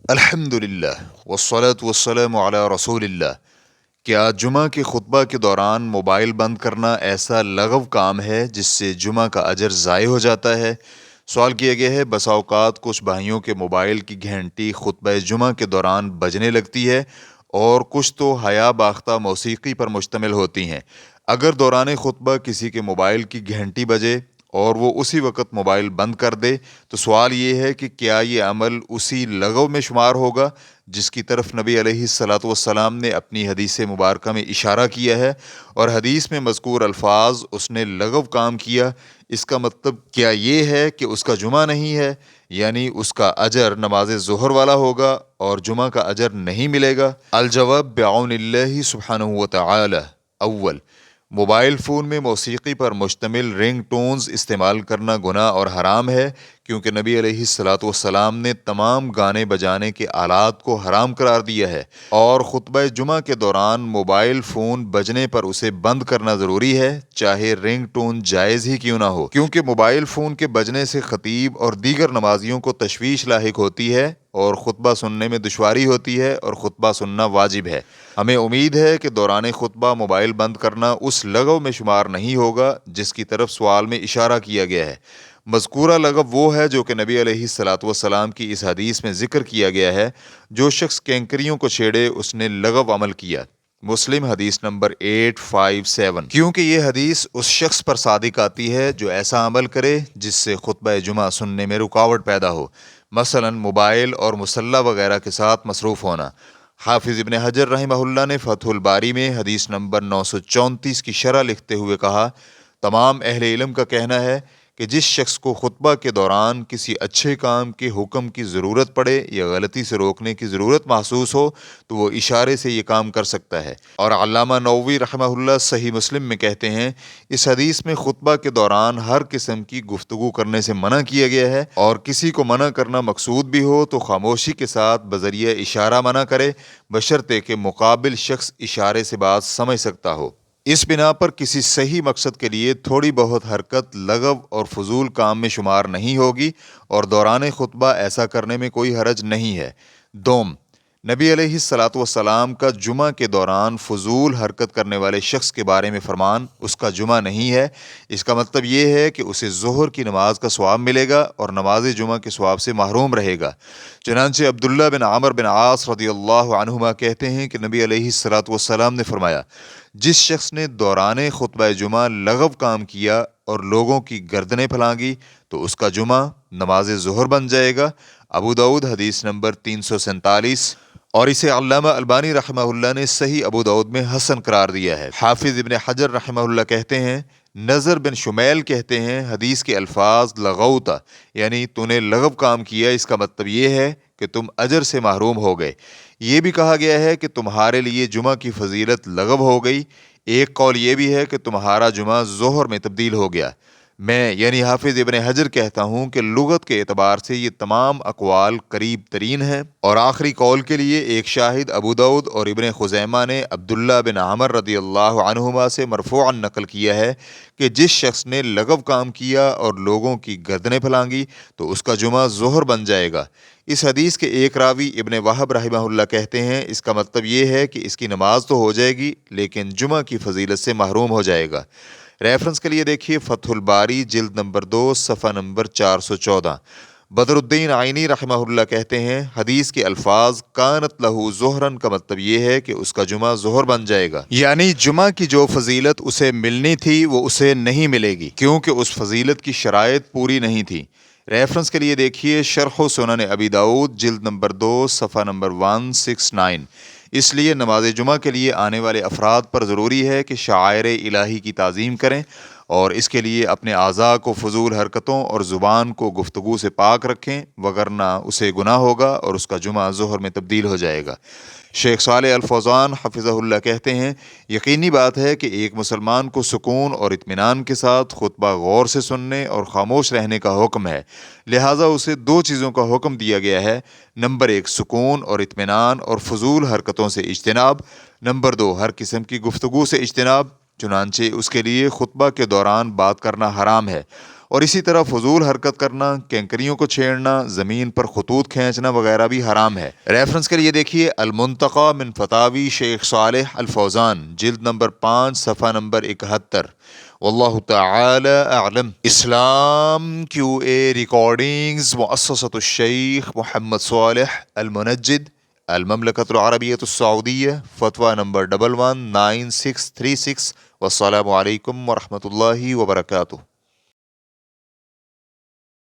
الحمدللہ والصلاة والسلام علی رسول اللہ۔ کیا جمعہ کے خطبہ کے دوران موبائل بند کرنا ایسا لغو کام ہے جس سے جمعہ کا اجر ضائع ہو جاتا ہے؟ سوال کیا گیا ہے۔ بسا اوقات کچھ بھائیوں کے موبائل کی گھنٹی خطبہ جمعہ کے دوران بجنے لگتی ہے اور کچھ تو حیا باختہ موسیقی پر مشتمل ہوتی ہیں۔ اگر دوران خطبہ کسی کے موبائل کی گھنٹی بجے اور وہ اسی وقت موبائل بند کر دے تو سوال یہ ہے کہ کیا یہ عمل اسی لغو میں شمار ہوگا جس کی طرف نبی علیہ الصلاۃ والسلام نے اپنی حدیث مبارکہ میں اشارہ کیا ہے، اور حدیث میں مذکور الفاظ اس نے لغو کام کیا، اس کا مطلب کیا یہ ہے کہ اس کا جمعہ نہیں ہے، یعنی اس کا اجر نماز ظہر والا ہوگا اور جمعہ کا اجر نہیں ملے گا؟ الجواب بعون اللہ سبحانہ وتعالی۔ اول، موبائل فون میں موسیقی پر مشتمل رنگ ٹونز استعمال کرنا گناہ اور حرام ہے، کیونکہ نبی علیہ الصلاۃ والسلام نے تمام گانے بجانے کے آلات کو حرام قرار دیا ہے، اور خطبہ جمعہ کے دوران موبائل فون بجنے پر اسے بند کرنا ضروری ہے، چاہے رنگ ٹون جائز ہی کیوں نہ ہو، کیونکہ موبائل فون کے بجنے سے خطیب اور دیگر نمازیوں کو تشویش لاحق ہوتی ہے اور خطبہ سننے میں دشواری ہوتی ہے، اور خطبہ سننا واجب ہے۔ ہمیں امید ہے کہ دوران خطبہ موبائل بند کرنا اس لغو میں شمار نہیں ہوگا جس کی طرف سوال میں اشارہ کیا گیا ہے۔ مذکورہ لغو وہ ہے جو کہ نبی علیہ الصلاۃ والسلام کی اس حدیث میں ذکر کیا گیا ہے۔ جو شخص کینکریوں کو چھیڑے اس نے لغو عمل کیا۔ مسلم حدیث نمبر 857۔ کیونکہ یہ حدیث اس شخص پر صادق آتی ہے جو ایسا عمل کرے جس سے خطبہ جمعہ سننے میں رکاوٹ پیدا ہو، مثلا موبائل اور مسلح وغیرہ کے ساتھ مصروف ہونا۔ حافظ ابن حجر رحمہ اللہ نے فتح الباری میں حدیث نمبر 934 کی شرح لکھتے ہوئے کہا، تمام اہل علم کا کہنا ہے کہ جس شخص کو خطبہ کے دوران کسی اچھے کام کے حکم کی ضرورت پڑے یا غلطی سے روکنے کی ضرورت محسوس ہو تو وہ اشارے سے یہ کام کر سکتا ہے۔ اور علامہ نووی رحمہ اللہ صحیح مسلم میں کہتے ہیں، اس حدیث میں خطبہ کے دوران ہر قسم کی گفتگو کرنے سے منع کیا گیا ہے، اور کسی کو منع کرنا مقصود بھی ہو تو خاموشی کے ساتھ بذریعہ اشارہ منع کرے، بشرطے کہ مقابل شخص اشارے سے بات سمجھ سکتا ہو۔ اس بنا پر کسی صحیح مقصد کے لیے تھوڑی بہت حرکت لغو اور فضول کام میں شمار نہیں ہوگی، اور دوران خطبہ ایسا کرنے میں کوئی حرج نہیں ہے۔ دوم، نبی علیہ الصلاۃ والسلام کا جمعہ کے دوران فضول حرکت کرنے والے شخص کے بارے میں فرمان اس کا جمعہ نہیں ہے۔ اس کا مطلب یہ ہے کہ اسے ظہر کی نماز کا ثواب ملے گا اور نماز جمعہ کے ثواب سے محروم رہے گا۔ چنانچہ عبداللہ بن عمر بن عاص رضی اللہ عنہما کہتے ہیں کہ نبی علیہ الصلاۃ والسلام نے فرمایا، جس شخص نے دوران خطبہ جمعہ لغو کام کیا اور لوگوں کی گردنیں پھلانگی تو اس کا جمعہ نماز ظہر بن جائے گا۔ ابو داؤد حدیث نمبر 347، اور اسے علامہ البانی رحمہ اللہ نے صحیح ابو داؤد میں حسن قرار دیا ہے۔ حافظ ابن حجر رحمہ اللہ کہتے ہیں، نظر بن شمیل کہتے ہیں، حدیث کے الفاظ لغوتا یعنی تو نے لغو کام کیا، اس کا مطلب یہ ہے کہ تم اجر سے محروم ہو گئے۔ یہ بھی کہا گیا ہے کہ تمہارے لیے جمعہ کی فضیلت لغو ہو گئی۔ ایک قول یہ بھی ہے کہ تمہارا جمعہ ظہر میں تبدیل ہو گیا۔ میں یعنی حافظ ابن حجر کہتا ہوں کہ لغت کے اعتبار سے یہ تمام اقوال قریب ترین ہیں، اور آخری قول کے لیے ایک شاہد ابو داؤد اور ابن خزیمہ نے عبداللہ بن عمر رضی اللہ عنہما سے مرفوعا نقل کیا ہے کہ جس شخص نے لغو کام کیا اور لوگوں کی گردنیں پھلانگی تو اس کا جمعہ ظہر بن جائے گا۔ اس حدیث کے ایک راوی ابن وہب رحمہ اللہ کہتے ہیں، اس کا مطلب یہ ہے کہ اس کی نماز تو ہو جائے گی لیکن جمعہ کی فضیلت سے محروم ہو جائے گا۔ ریفرنس کے لیے دیکھیے فتح الباری جلد نمبر 2 صفحہ نمبر 414۔ بدر الدین عینی رحمہ اللہ کہتے ہیں، حدیث کے الفاظ کانت لہو ظہرن کا مطلب یہ ہے کہ اس کا جمعہ ظہر بن جائے گا، یعنی جمعہ کی جو فضیلت اسے ملنی تھی وہ اسے نہیں ملے گی، کیونکہ اس فضیلت کی شرائط پوری نہیں تھی۔ ریفرنس کے لیے دیکھیے شرح و سنن ابی داؤد جلد نمبر 2 صفحہ نمبر 169۔ اس لیے نماز جمعہ کے لیے آنے والے افراد پر ضروری ہے کہ شعائر الہی کی تعظیم کریں، اور اس کے لیے اپنے اعضاء کو فضول حرکتوں اور زبان کو گفتگو سے پاک رکھیں، وگرنہ اسے گناہ ہوگا اور اس کا جمعہ ظہر میں تبدیل ہو جائے گا۔ شیخ صالح الفوزان حفظہ اللہ کہتے ہیں، یقینی بات ہے کہ ایک مسلمان کو سکون اور اطمینان کے ساتھ خطبہ غور سے سننے اور خاموش رہنے کا حکم ہے، لہٰذا اسے دو چیزوں کا حکم دیا گیا ہے: نمبر 1 سکون اور اطمینان اور فضول حرکتوں سے اجتناب، نمبر 2 ہر قسم کی گفتگو سے اجتناب، چنانچہ اس کے لیے خطبہ کے دوران بات کرنا حرام ہے، اور اسی طرح فضول حرکت کرنا، کینکریوں کو چھیڑنا، زمین پر خطوط کھینچنا وغیرہ بھی حرام ہے۔ ریفرنس کے لیے دیکھیے المنتقى من فتاوی شیخ صالح الفوزان، جلد نمبر 5 صفحہ نمبر 71۔ واللہ تعالی اعلم۔ اسلام کیو اے ریکارڈنگز، مؤسسۃ الشیخ محمد صالح المنجد، المملکۃ العربیۃ السعودیہ، فتویٰ نمبر 119636۔ والسلام علیکم ورحمۃ اللہ وبرکاتہ۔